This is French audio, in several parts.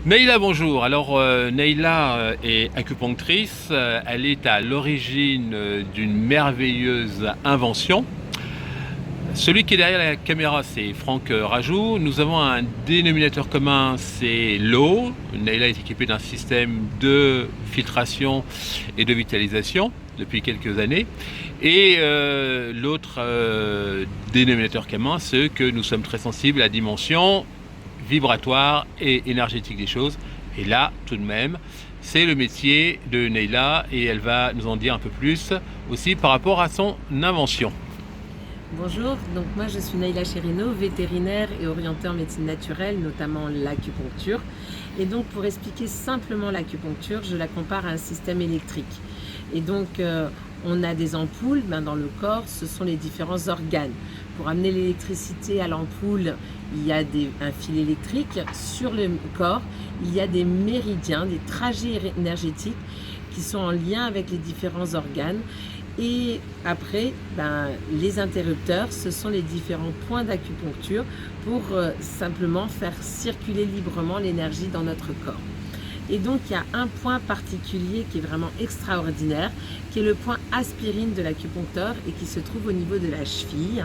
Neïla, bonjour. Alors, Neïla est acupunctrice. Elle est à l'origine d'une merveilleuse invention. Celui qui est derrière la caméra, c'est Franck Rajou. Nous avons un dénominateur commun, c'est l'eau. Neïla est équipée d'un système de filtration et de vitalisation depuis quelques années. Et l'autre dénominateur commun, c'est que nous sommes très sensibles à la dimension vibratoire et énergétique des choses. Et là, tout de même, c'est le métier de Neïla et elle va nous en dire un peu plus aussi par rapport à son invention. Bonjour, donc moi je suis Neïla Cherino, vétérinaire et orientée en médecine naturelle, notamment l'acupuncture. Et donc pour expliquer simplement l'acupuncture, je la compare à un système électrique. Et donc on a des ampoules dans le corps, ce sont les différents organes. Pour amener l'électricité à l'ampoule, il y a un fil électrique. Sur le corps, il y a des méridiens, des trajets énergétiques qui sont en lien avec les différents organes. Et après, les interrupteurs, ce sont les différents points d'acupuncture pour simplement faire circuler librement l'énergie dans notre corps. Et donc, il y a un point particulier qui est vraiment extraordinaire, qui est le point aspirine de l'acupuncteur et qui se trouve au niveau de la cheville.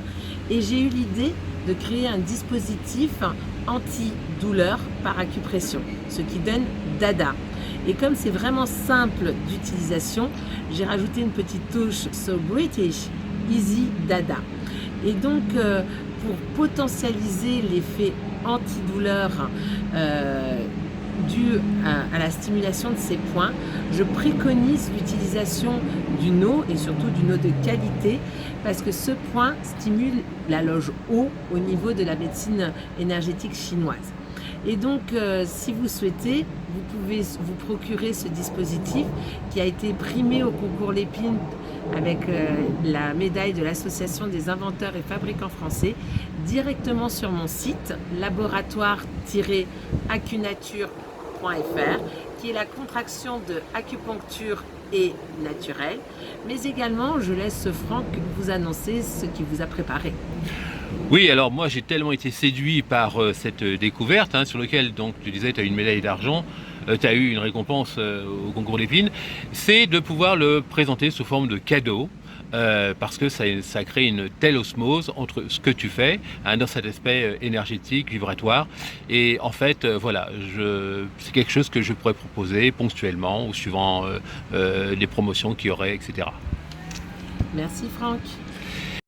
Et j'ai eu l'idée de créer un dispositif anti-douleur par acupression, ce qui donne Dada. Et comme c'est vraiment simple d'utilisation, j'ai rajouté une petite touche So British, Easy Dada. Et donc, pour potentialiser l'effet antidouleur dû à la stimulation de ces points, je préconise l'utilisation d'une eau et surtout d'une eau de qualité parce que ce point stimule la loge eau au niveau de la médecine énergétique chinoise. Et donc, si vous souhaitez, vous pouvez vous procurer ce dispositif qui a été primé au concours Lépine avec la médaille de l'Association des inventeurs et fabricants français directement sur mon site laboratoire-acunature.fr qui est la contraction de acupuncture et naturel. Mais également, je laisse Franck vous annoncer ce qu'il vous a préparé. Oui, alors moi j'ai tellement été séduit par cette découverte, sur laquelle donc tu disais tu as eu une médaille d'argent, tu as eu une récompense au concours d'épines, c'est de pouvoir le présenter sous forme de cadeau. Parce que ça crée une telle osmose entre ce que tu fais dans cet aspect énergétique, vibratoire. Et en fait, voilà, c'est quelque chose que je pourrais proposer ponctuellement ou suivant les promotions qu'il y aurait, etc. Merci Franck.